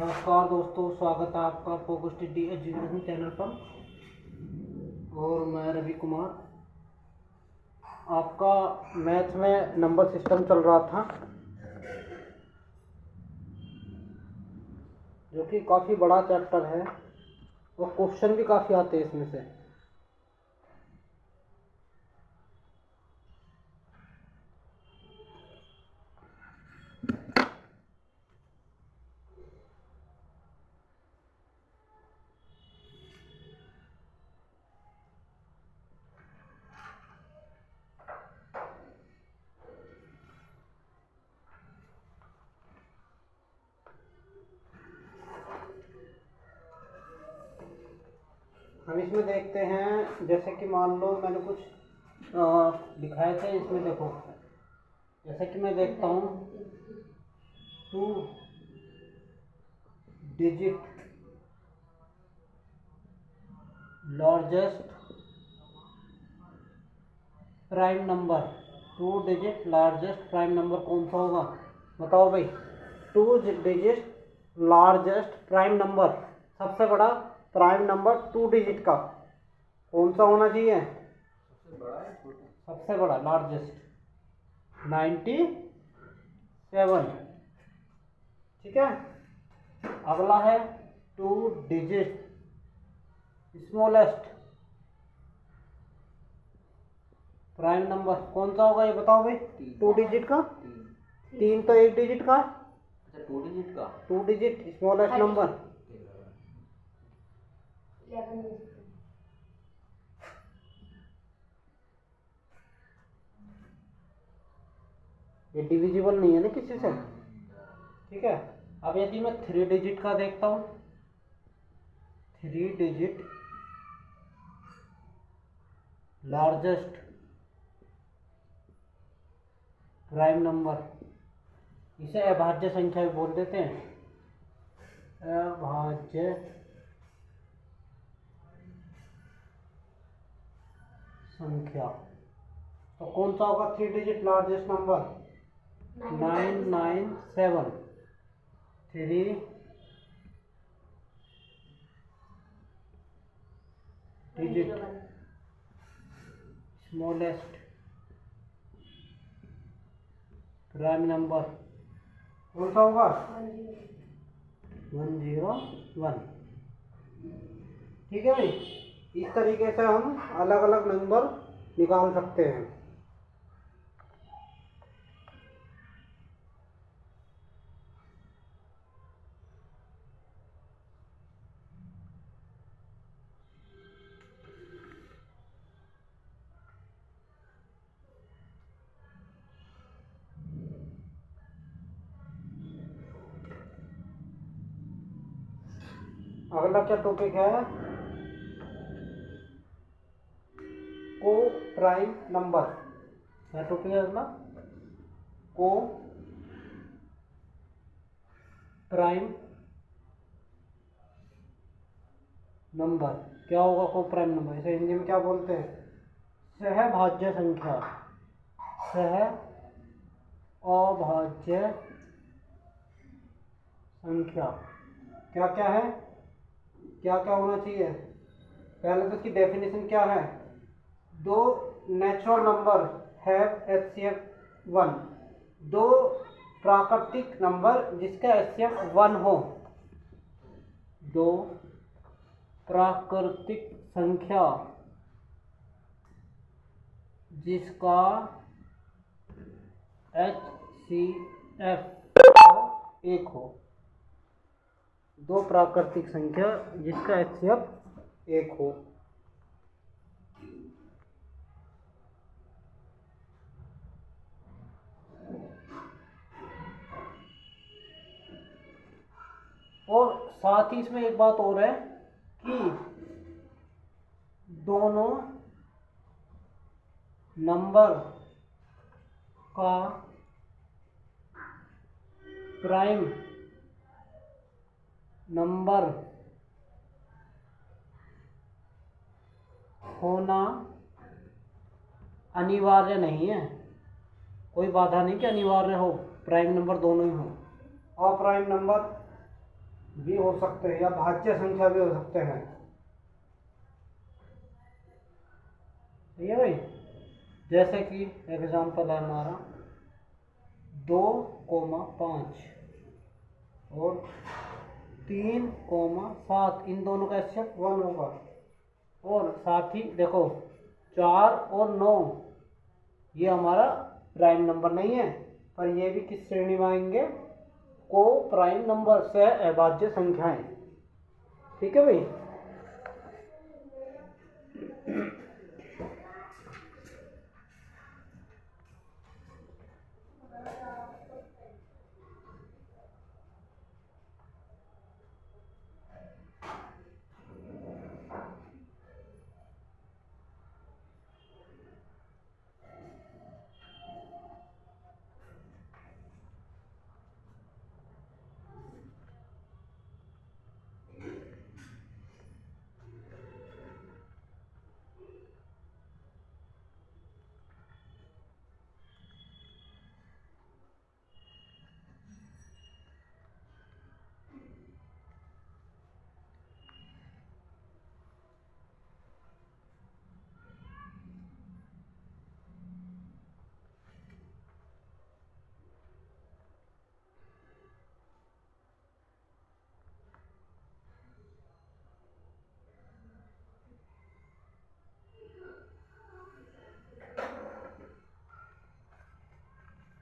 नमस्कार दोस्तों, स्वागत है आपका फोकस डी एजुकेशन चैनल पर। और मैं रवि कुमार। आपका मैथ में नंबर सिस्टम चल रहा था, जो कि काफ़ी बड़ा चैप्टर है और क्वेश्चन भी काफ़ी आते हैं इसमें से। हम इसमें देखते हैं, जैसे कि मान लो मैंने कुछ दिखाए थे। इसमें देखो, जैसे कि मैं देखता हूँ 2 digit largest prime number. 2 digit largest prime number कौन सा होगा, बताओ भाई। 2 डिजिट लार्जेस्ट प्राइम नंबर, सबसे बड़ा प्राइम नंबर 2 डिजिट का कौन सा होना चाहिए? सबसे बड़ा लार्जेस्ट 97। ठीक है। अगला है 2 डिजिट स्मॉलेस्ट प्राइम नंबर कौन सा होगा, ये बताओ भाई। 2 डिजिट का 3 तो 1 डिजिट का। 2 डिजिट स्मॉलेस्ट नंबर। ये डिविजिबल नहीं है ना किसी से। ठीक है। अब यदि मैं 3 डिजिट का देखता हूँ, 3 डिजिट लार्जेस्ट प्राइम नंबर, इसे अभाज्य संख्या भी बोल देते हैं। अभाज्य संख्या तो कौन सा होगा? 3 digit largest number 997। 3 digit smallest prime number कौन सा होगा? 101। ठीक है भाई। इस तरीके से हम अलग अलग नंबर निकाल सकते हैं। अगला क्या टॉपिक है? को प्राइम नंबर। क्या टॉपिक है अगला? को प्राइम नंबर। क्या होगा को प्राइम नंबर? इसे हिंदी में क्या बोलते हैं? सहभाज्य संख्या। सह अभाज्य संख्या। क्या क्या है, क्या क्या होना चाहिए? पहले तो इसकी डेफिनेशन क्या है? दो नेचुरल नंबर हैव एचसीएफ 1। दो प्राकृतिक नंबर जिसका एचसीएफ 1 हो। दो प्राकृतिक संख्या जिसका एचसीएफ 1 हो। दो प्राकृतिक संख्या जिसका एचसीएफ 1 हो। और साथ ही इसमें एक बात और है कि दोनों नंबर का प्राइम नंबर होना अनिवार्य नहीं है। कोई बाधा नहीं कि अनिवार्य हो, प्राइम नंबर दोनों ही हो। अप्राइम नंबर भी हो सकते हैं या भाज्य संख्या भी हो सकते हैं। ठीक है भाई। जैसे कि एग्जाम्पल है हमारा 2,5 और 3,7, इन दोनों का एचसीएफ 1 होगा। और साथ ही देखो 4 और 9, ये हमारा प्राइम नंबर नहीं है, पर ये भी किस श्रेणी में आएंगे, को प्राइम नंबर से अभाज्य संख्याएं। ठीक है भाई।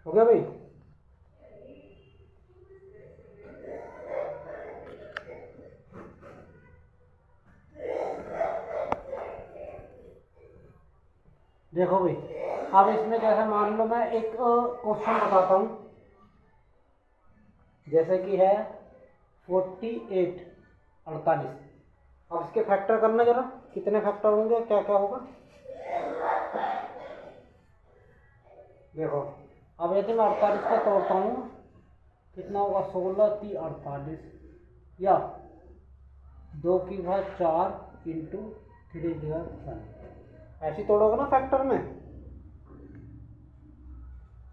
हो गया भाई। देखो भाई, अब इसमें जैसे मान लो मैं एक क्वेश्चन बताता हूँ, जैसे कि है 48, 48। अब इसके फैक्टर करना जरा, कितने फैक्टर होंगे, क्या क्या होगा। देखो अब यदि मैं 48 का तोड़ता हूँ, कितना होगा, 16 3 48, या 2 की घात 4 इंटू 3 की घात 1, ऐसी तोड़ोगे ना फैक्टर में,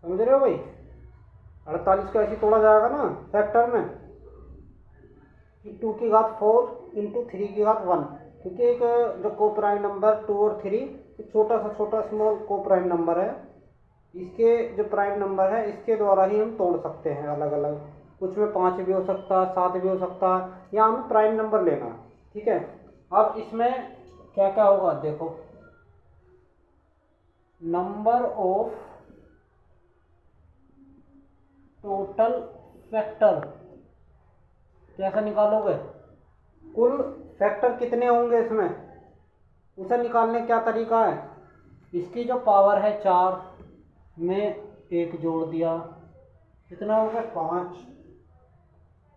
समझ रहे हो भाई। 48 को ऐसी तोड़ा जाएगा ना फैक्टर में, 2 की घात 4 इंटू 3 की घात 1, क्योंकि एक जो को प्राइम नंबर 2 और 3 छोटा स्मॉल को प्राइम नंबर है, इसके जो प्राइम नंबर है इसके द्वारा ही हम तोड़ सकते हैं अलग अलग। कुछ में 5 भी हो सकता है, 7 भी हो सकता है, या हमें प्राइम नंबर लेना। ठीक है। अब इसमें क्या क्या होगा, देखो नंबर ऑफ टोटल फैक्टर कैसे निकालोगे, कुल फैक्टर कितने होंगे इसमें, उसे निकालने क्या तरीका है। इसकी जो पावर है 4 में 1 जोड़ दिया, कितना हो गया 5,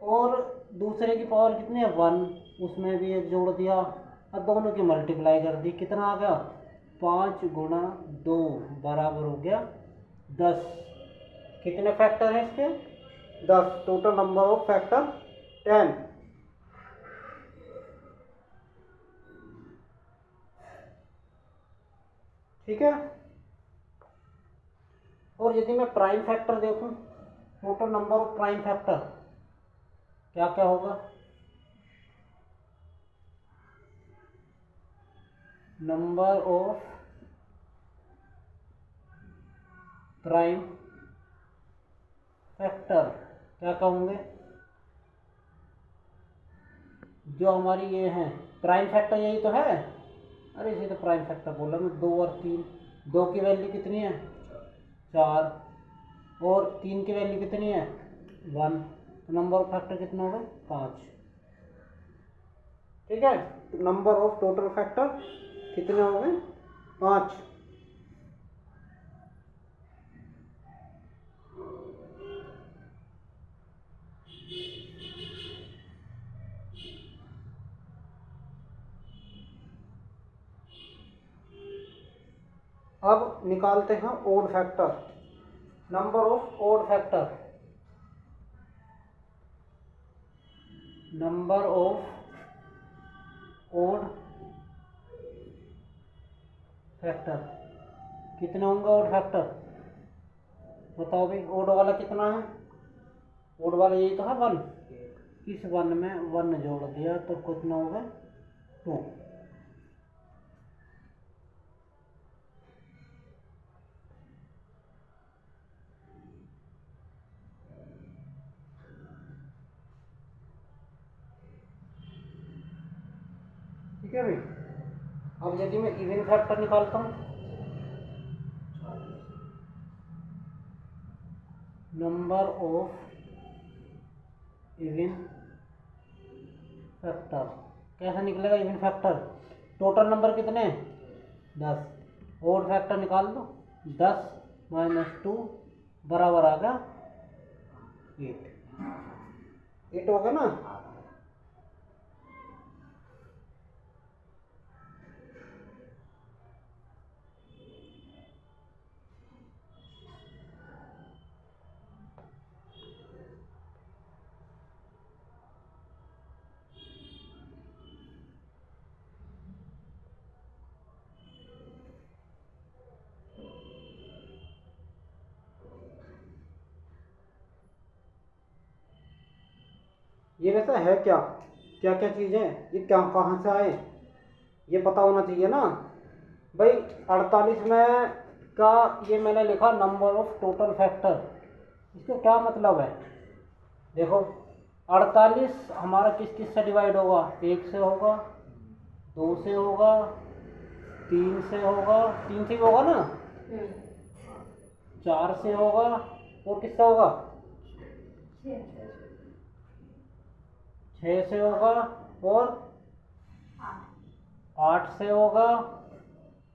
और दूसरे की पावर कितनी है 1, उसमें भी 1 जोड़ दिया, और दोनों की मल्टीप्लाई कर दी, कितना आ गया 5 गुणा 2 बराबर हो गया 10। कितने फैक्टर हैं इसके, 10। Total number of factor 10। ठीक है। और यदि मैं प्राइम फैक्टर देखूं, total number of prime factor क्या क्या होगा, नंबर ऑफ प्राइम फैक्टर क्या कहोगे, जो हमारी ये है प्राइम फैक्टर, यही तो है, अरे इसे तो प्राइम फैक्टर बोला मैं। 2 और 3, 2 की वैल्यू कितनी है 4, और 3 की वैल्यू कितनी है 1, तो नंबर ऑफ फैक्टर कितना होगा 5। ठीक है। नंबर ऑफ टोटल फैक्टर कितने हो गए 5। अब निकालते हैं odd factor, number of odd factor, number of odd factor कितने होंगे ओड फैक्टर, बताओ भाई। ओड वाला कितना है, ओड वाला यही तो है 1, इस 1 में 1 जोड़ दिया तो कितना हो गया 2। ठीक है भाई। अब यदि मैं इवन फैक्टर निकालता हूँ, नंबर ऑफ इवन फैक्टर कैसे निकलेगा? इवन फैक्टर टोटल नंबर कितने 10, ओड फैक्टर निकाल दो 10 - 2 बराबर आ गया 8 हो गया ना। ये वैसा है क्या, क्या क्या चीज़ है ये, क्या कहाँ से आए, ये पता होना चाहिए ना भाई। 48 में का ये मैंने लिखा नंबर ऑफ टोटल फैक्टर, इसका क्या मतलब है? देखो 48 हमारा किस किस से डिवाइड होगा? 1 से होगा, 2 से होगा, 3 से होगा, 3 से भी होगा ना, 4 से होगा, और किससे होगा? 6 से होगा, और 8 से होगा,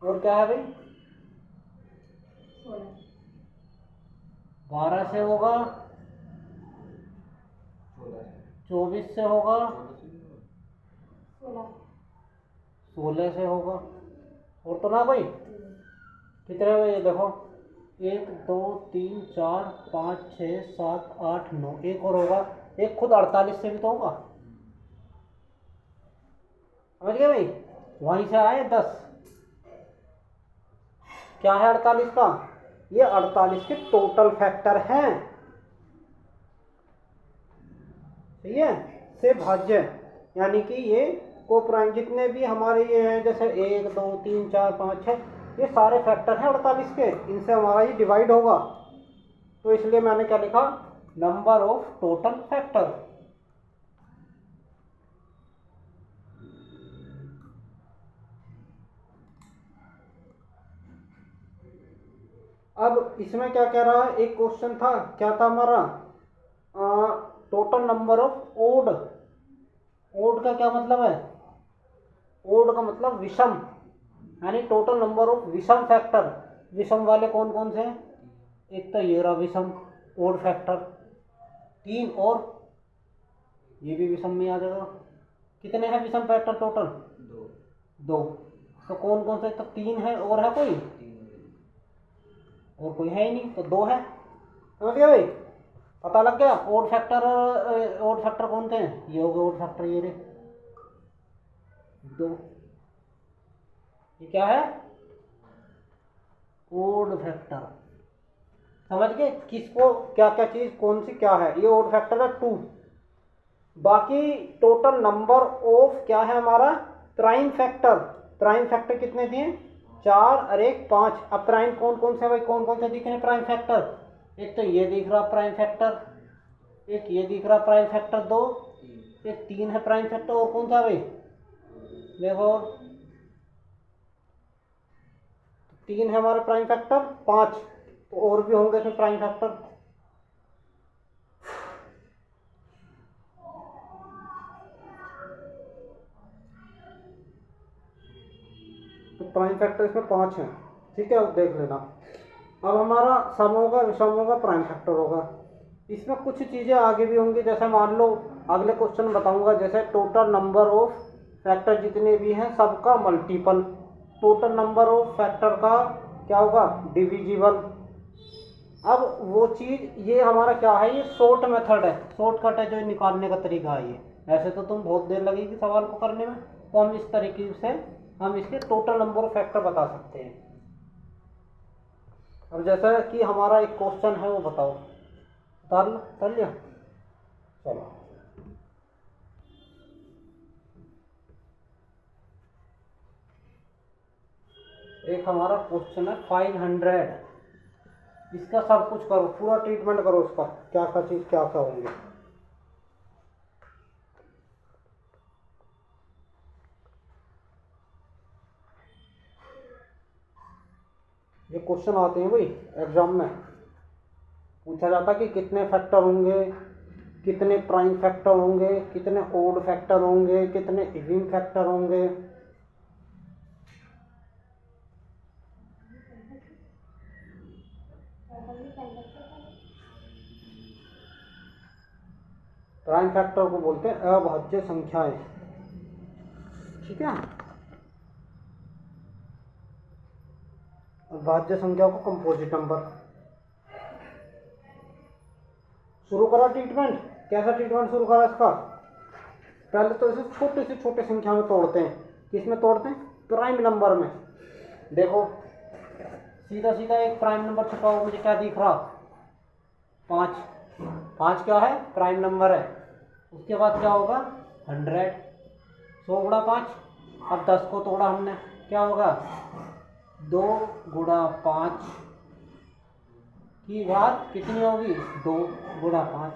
और क्या है भाई 12 से होगा, 24 से होगा, 16 से होगा, और तो ना भाई कितने हुए ये देखो 1 2 3 4 5 6 7 8 9, एक और होगा, एक खुद 48 से भी तो होगा, समझ गए भाई? वहीं से आए 10। क्या है 48 का? ये 48 के टोटल फैक्टर हैं, सही है, से भाज्य, यानी कि ये को प्राइम जितने भी हमारे ये हैं, जैसे 1 2 3 4 5 6, ये सारे फैक्टर हैं 48 के, इनसे हमारा ये डिवाइड होगा, तो इसलिए मैंने क्या लिखा? Number of total factor. अब इसमें क्या कह रहा है, एक क्वेश्चन था, क्या था हमारा? Total number of odd. Odd का क्या मतलब है? ओड का मतलब विषम, यानी टोटल नंबर ऑफ विषम फैक्टर। विषम वाले कौन कौन से हैं? एक तो ये रहा विषम ओड फैक्टर 3, और ये भी विषम में आ जाएगा। कितने हैं विषम फैक्टर टोटल? 2। तो कौन कौन से? तो 3 है, और है कोई? और कोई है ही नहीं, तो 2 है, समझ गया भाई? पता लग गया ओड फैक्टर। ओड फैक्टर कौन थे? ये हो गए ओड फैक्टर, ये रे 2। ये क्या है? Odd factor. समझ गए किसको क्या क्या चीज कौन सी क्या है? ये ओड फैक्टर है 2। बाकी टोटल नंबर ऑफ क्या है हमारा? Prime factor. प्राइम फैक्टर कितने दिए? 4 और 1 5। अब प्राइम कौन कौन से भाई, कौन कौन से दिख रहे हैं प्राइम फैक्टर? एक तो ये दिख रहा प्राइम फैक्टर, एक ये दिख रहा प्राइम फैक्टर 2, एक 3 है प्राइम फैक्टर, और कौन सा भाई? देखो 3 है हमारा प्राइम फैक्टर, 5 तो और भी होंगे इसमें प्राइम फैक्टर। तो प्राइम फैक्टर इसमें 5 है, ठीक है, अब देख लेना। अब हमारा सम होगा, विषम होगा, प्राइम फैक्टर होगा। इसमें कुछ चीज़ें आगे भी होंगी, जैसे मान लो अगले क्वेश्चन बताऊंगा, जैसे टोटल नंबर ऑफ फैक्टर जितने भी हैं सबका multiple. Total number of factor का क्या होगा? डिविजिबल। अब वो चीज़ ये हमारा क्या है? ये शॉर्ट मेथड है, शॉर्टकट है जो निकालने का तरीका है ये। ऐसे तो तुम बहुत देर लगेगी सवाल को करने में, तो हम इस तरीके से हम इसके टोटल नंबर ऑफ फैक्टर बता सकते हैं। अब जैसा कि हमारा एक क्वेश्चन है वो बताओ, कर लिया? चलो एक हमारा क्वेश्चन है 500, इसका सब कुछ करो, पूरा ट्रीटमेंट करो उसका, क्या क्या चीज़ क्या क्या होंगे। ये क्वेश्चन आते हैं भाई एग्जाम में, पूछा जाता कि कितने फैक्टर होंगे, कितने प्राइम फैक्टर होंगे, कितने ओड फैक्टर होंगे, कितने इवन फैक्टर होंगे। प्राइम फैक्टर को बोलते हैं अभाज्य संख्याएं, ठीक है। अभाज्य संख्या को कंपोजिट नंबर। शुरू करा ट्रीटमेंट, कैसा ट्रीटमेंट शुरू करा इसका। पहले तो इसे छोटे से छोटे संख्या में तोड़ते हैं, किसमें तोड़ते हैं, प्राइम नंबर में। देखो सीधा सीधा एक प्राइम नंबर छुपा हुआ मुझे क्या दिख रहा, 5, 5 क्या है, प्राइम नंबर है। उसके बाद क्या होगा 100, 100 गुणा 5, अब 10 को तोड़ा हमने, क्या होगा 2 गुणा 5 की घात कितनी होगी, 2 गुणा 5,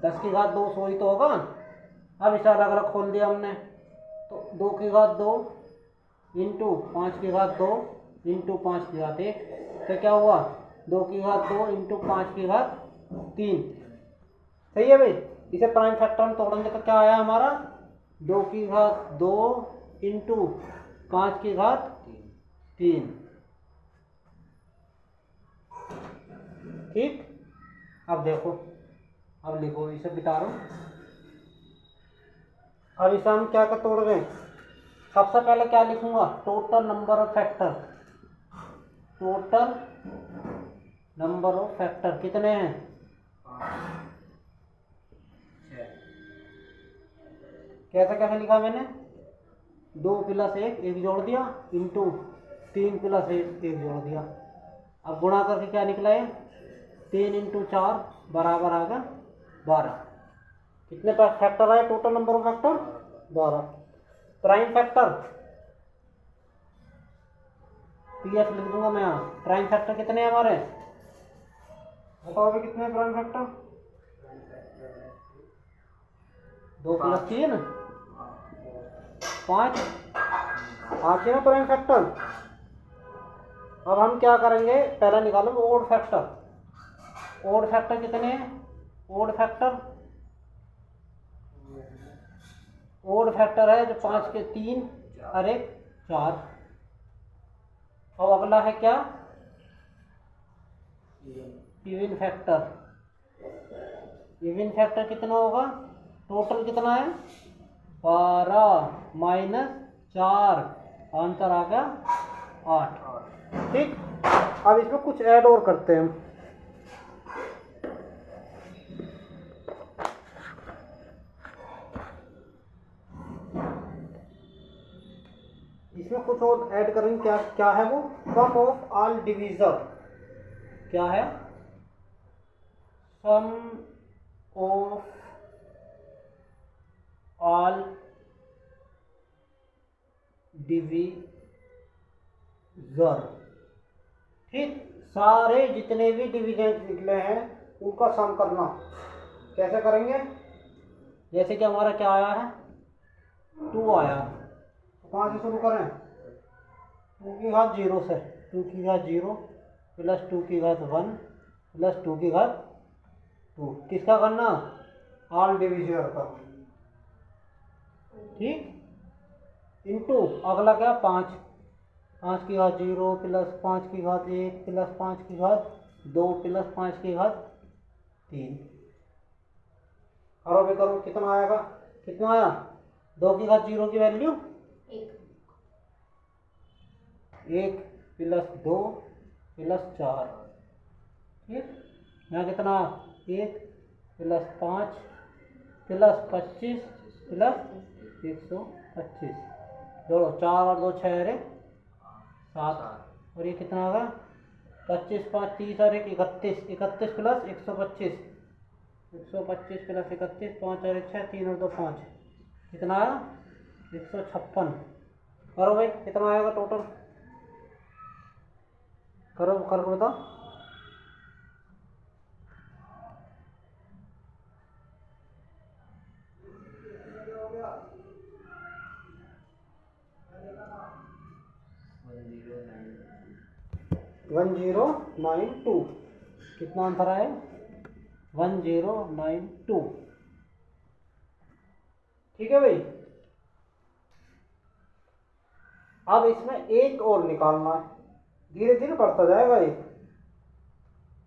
10 की घात 2, 100 ही तो होगा। अब इसे अलग अलग खोल दिया हमने, तो 2 की घात 2 इंटू 5 की घात 2 इंटू 5 की घात 1, तो क्या हुआ 2 की घात 2 इंटू 5 की घात 3। सही है भाई। इसे प्राइम फैक्टर में तोड़ेंगे तो क्या आया हमारा 2 की घात 2 इंटू 5 की घात 3। ठीक, अब देखो, अब लिखो, इसे बिता रहा हूँ। अब इसे हम क्या कर तोड़ रहे हैं, सबसे पहले क्या लिखूंगा, total number of factor, total number of factor कितने हैं, कैसे कैसे लिखा मैंने, 2 + 1 1 जोड़ दिया इंटू 3 + 1 1 जोड़ दिया। अब गुणा करके क्या निकला है, 3 इंटू 4 बराबर आ गया 12। कितने फैक्टर आए, total number of factor 12। Prime factor PS लिख दूंगा मैं यहाँ। प्राइम फैक्टर कितने हैं हमारे, बताओ अभी कितने प्राइम फैक्टर, 2 + 3 5, 5 है ना प्राइम फैक्टर। अब हम क्या करेंगे, पहला निकालो ओड फैक्टर। ओड फैक्टर कितने हैं, ओड फैक्टर, ओड फैक्टर है जो 5 के 3 और 1 4। अब अगला है क्या, इवन फैक्टर। इवन फैक्टर कितना होगा, टोटल कितना है 12 - 4, आंसर आ गया 8। ठीक, अब इसमें कुछ ऐड और करते हैं हम। इसमें कुछ और ऐड करेंगे, क्या क्या है वो, सम ऑफ ऑल डिवीजर। क्या है, सम ऑफ ऑल डिवीजर। ठीक, सारे जितने भी डिविजन निकले हैं उनका सम करना। कैसे करेंगे, जैसे कि हमारा क्या आया है 2 आया, तो कहाँ से शुरू करें, 2 की घात 0 से, 2 की घात 0 + 2 की घात 1 + 2 की घात 2, किसका करना, ऑल डिविजर का। ठीक, इंटू अगला क्या 5, 5 की घात 0 + 5 की घात 1 + 5 की घात 2 + 5 की घात 3। करो भी करो, कितना आएगा, कितना आया, 2 की घात 0 की वैल्यू 1 + 2 + 4। ठीक, यहाँ कितना 1 + 5 + 25 + 125, जोड़ो 4 और 2 6 अरे 7, और ये कितना होगा 25 5 30 और 1 31, 31 + 125, 125 + 31, 5 और 1 6, 3 और 2 5, कितना आया 156। करो भाई, कितना आएगा टोटल, करो करके बताओ। One zero nine two. कितना आंसर आए? 1092। ठीक है भाई। अब इसमें एक और निकालना है, धीरे धीरे बढ़ता जाएगा ये।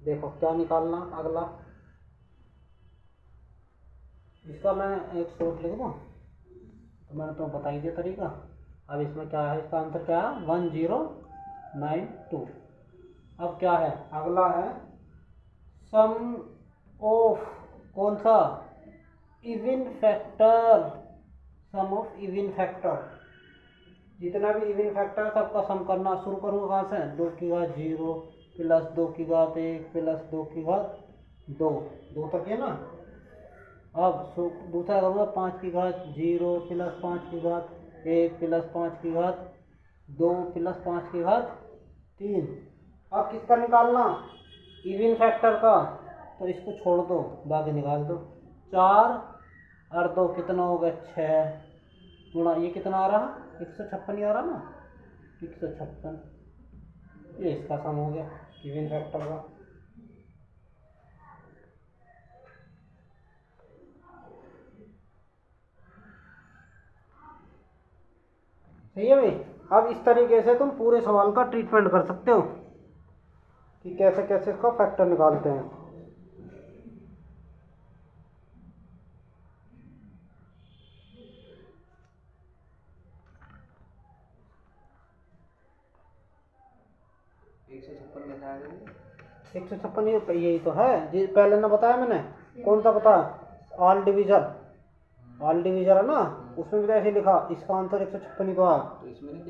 देखो क्या निकालना अगला। इसका मैं एक शॉर्ट लिख दूँ, तो मैंने तो बता ही दिया तरीका। अब इसमें क्या है, इसका आंसर क्या है? 1092। अब क्या है अगला है सम ऑफ कौन सा? Even factor. Sum of even factor, जितना भी इवन फैक्टर है सबका सम करना शुरू करूँगा कहाँ से? 2 की घात 0 प्लस 2 की घात 1 प्लस 2 की घात 2, 2 तक है ना। अब दूसरा करूँगा 5 की घात 0 प्लस 5 की घात 1 प्लस 5 की घात 2 प्लस 5 की घात 3। अब किसका निकालना? इवन फैक्टर का। तो इसको छोड़ दो, बाकी निकाल दो। 4 और 2 कितना हो गया? 6 गुणा ये कितना आ रहा? 156 ही आ रहा ना, 156। ये इसका सम हो गया इवन फैक्टर का। सही है भाई। अब इस तरीके से तुम पूरे सवाल का ट्रीटमेंट कर सकते हो कि कैसे कैसे इसका फैक्टर निकालते हैं। एक सौ छप्पन यही तो है जी, पहले ना बताया मैंने। कौन सा बताया? All division. ऑल डिविजन है ना, उसमें भी तो ऐसे लिखा। इसका आंसर 156 ही तो है।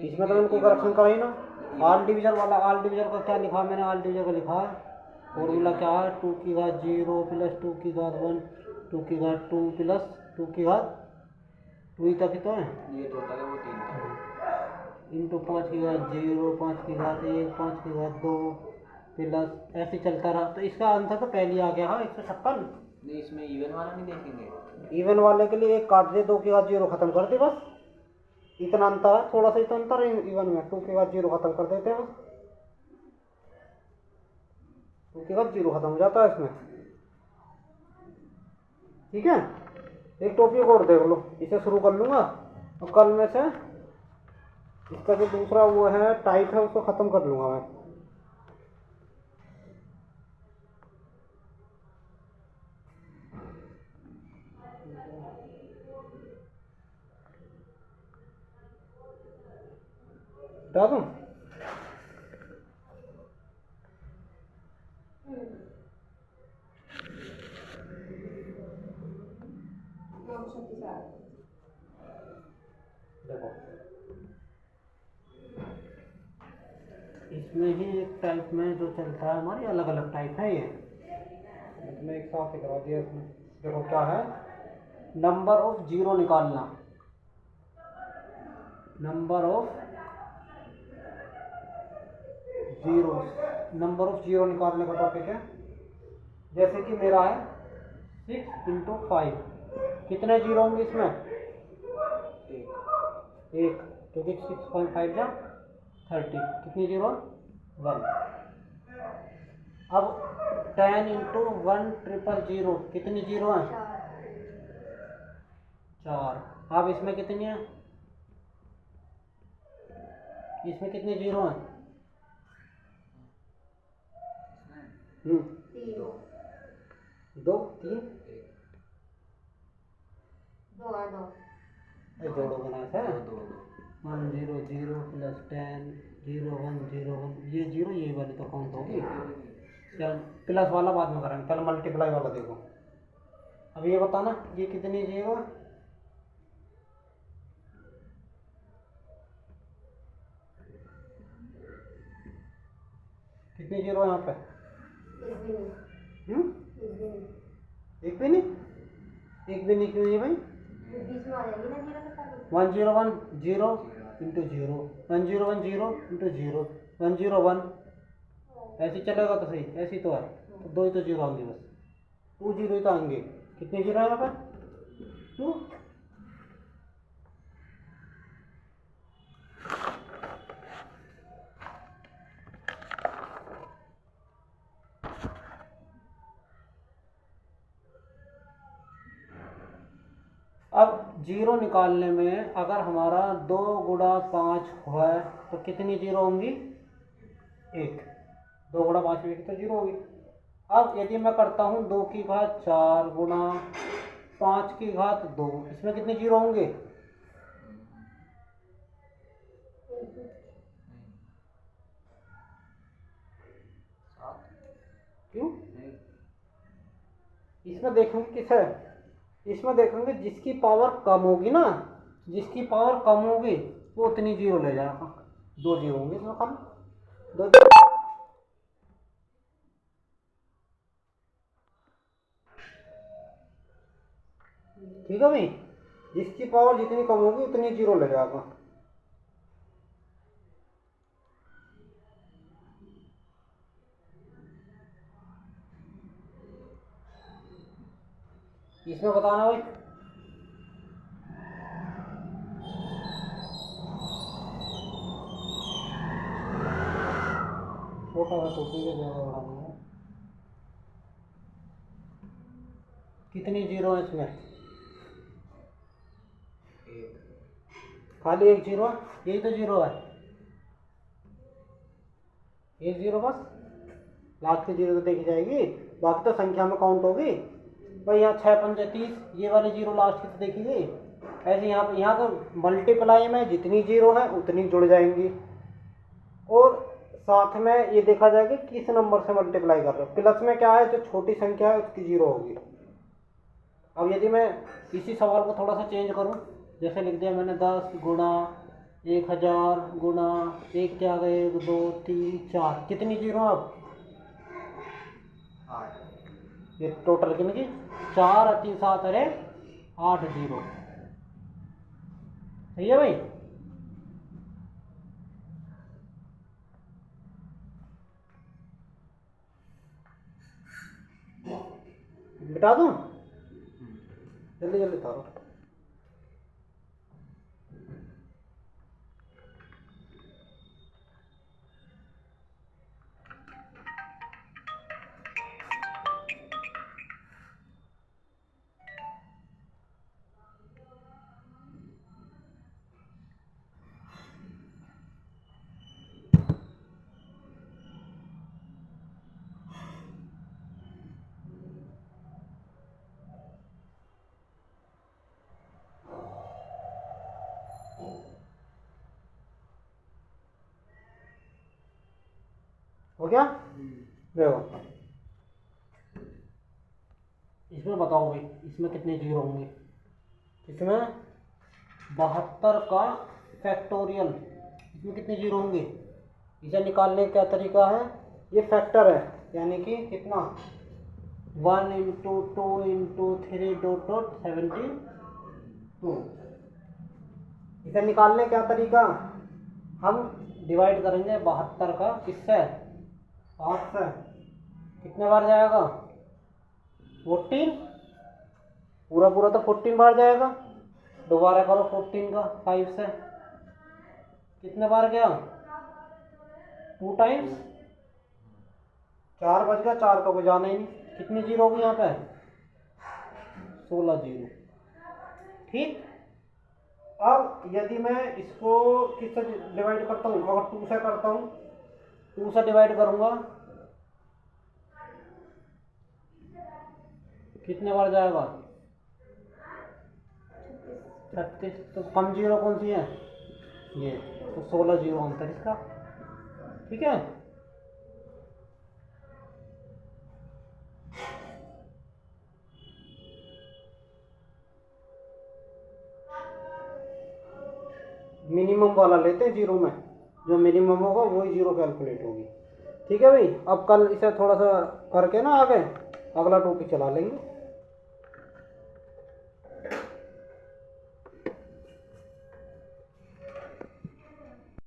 इसमें तो मैंने कोई करेक्शन करा ही ना। ऑल डिविजन वाला, ऑल डिविजन का क्या लिखा मैंने? ऑल डिविजन का लिखा है फॉर्मूला क्या है? 2 की घात 0 प्लस 2 की घात 1 2 की घात 2 प्लस 2 की घात 2 तक ही तो है ये तो होता है वो 3 इंटू 5 की घात 0 5 की घात 1 5 की घात 2 प्लस ऐसे चलता रहा। तो इसका आंसर तो पहले ही आ गया। हाँ 156। नहीं इसमें इवन वाला नहीं देखेंगे। इवन वाले के लिए एक काट दे, 2 की घात 0 खत्म कर दे बस। इतना अंतर है, थोड़ा सा इतना अंतर है इवन में। 2 की घात 0 खत्म कर देते हैं, 2 की घात 0 खत्म हो जाता है इसमें। ठीक है। एक टॉपिक और देख लो, इसे शुरू कर लूँगा और कल में से इसका जो दूसरा वो है टाइप है उसको ख़त्म कर लूँगा मैं। बता दूँ? देखो इसमें ही एक टाइप में जो चलता है, हमारी अलग अलग टाइप है ये। इसमें एक साथ ही करा दिया इसमें। देखो क्या है, नंबर ऑफ जीरो निकालना। Number of zero, number of zero निकालने का टॉपिक है। जैसे कि मेरा है 6 इंटू 5। कितने जीरो होंगे इसमें? एक, क्योंकि 6.5 जा 30। कितनी जीरो? 1। अब 10 इंटू 1 ट्रिपल जीरो। कितनी जीरो है? 4। अब इसमें कितनी है? इसमें कितनी जीरो है? 2 3 जोड़ो बना है 1 0 0 प्लस 10 0 1 0 1। ये जीरो ये वाली तो काउंट होगी। चल प्लस वाला बाद में करेंगे, पहले मल्टीप्लाई वाला देखो। अब ये बताना ये कितनी जीरो है? कितनी जीरो है यहाँ पे? एक भी नहीं। एक भी नहीं क्यों है भाई? 1 0 1 0 इंटू 0 1 0 1 0 इंटू 0 1 0 1 ऐसे चलेगा तो सही, ऐसे ही तो है, तो 2 ही तो जीरो आएंगे बस, 2 जीरो ही तो आएंगे। कितने जीरो है यहाँ पर? 2। अब जीरो निकालने में अगर हमारा 2 गुणा 5 है तो कितनी जीरो होंगी? 1। 2 गुणा 5 में तो जीरो होगी। अब यदि मैं करता हूँ 2 की घात 4 गुणा 5 की घात 2, इसमें कितने जीरो होंगे? क्यों? इसमें देखेंगे किस है, इसमें देखेंगे जिसकी पावर कम होगी ना, जिसकी पावर कम होगी वो उतनी जीरो ले जाएगा। 2 जीरो होंगे इसमें कम, 2। ठीक है भाई, जिसकी पावर जितनी कम होगी उतनी जीरो ले जाएगा। इसमें बताना भाई। छोटा है तो ठीक है, ज़्यादा बड़ा नहीं है। कितनी जीरो है इसमें? खाली 1 जीरो है, यही तो जीरो है, 1 जीरो बस। लास्ट की जीरो तो देखी जाएगी, बाकी तो संख्या में काउंट होगी भाई। यहाँ 6 पंजे 30, ये वाली जीरो लास्ट की तो देखी गई। ऐसे यहाँ तो मल्टीप्लाई में जितनी जीरो है उतनी जुड़ जाएंगी, और साथ में ये देखा जाएगा किस नंबर से मल्टीप्लाई कर रहे हो। प्लस में क्या है, जो छोटी संख्या है उसकी जीरो होगी। अब यदि मैं इसी सवाल को थोड़ा सा चेंज करूँ, जैसे लिख दिया मैंने 10 गुणा 1000 गुणा 1 क्या गए, 1 2 3 4, कितनी जीरो अब? 8। ये टोटल कितनी? 4 और 3 7, अरे 8 जीरो। सही है भाई। मिटा दूं? जल्दी जल्दी उतारो। हो गया? देखो इसमें बताओ भाई, इसमें कितने जीरो होंगे? इसमें 72 का फैक्टोरियल, इसमें कितने जीरो होंगे? इसे निकालने का तरीका है, ये फैक्टर है, यानी कि कितना? 1 इंटू 2 इंटू 3 डॉट डॉट 72। इसे निकालने का तरीका, हम डिवाइड करेंगे 72 का किससे? 8 से। कितने बार जाएगा? 14। पूरा पूरा तो 14 बार जाएगा। दोबारा करो 14 का 5 से, कितने बार गया? 2 टाइम्स। 4 बच गया, 4 का कोई जाना ही नहीं। कितनी जीरो होगी यहाँ पे? 16 जीरो। ठीक। अब यदि मैं इसको किससे डिवाइड करता हूँ? अगर 2 से करता हूँ, 2 से डिवाइड करूँगा, कितने बार जाएगा? 36। तो कम जीरो कौन सी है? ये। तो 16 जीरो अंतर इसका। ठीक है। मिनिमम वाला लेते हैं जीरो में, जो मिनिमम होगा वही जीरो कैलकुलेट होगी। ठीक है भाई। अब कल इसे थोड़ा सा करके ना आगे अगला टॉपिक चला लेंगे।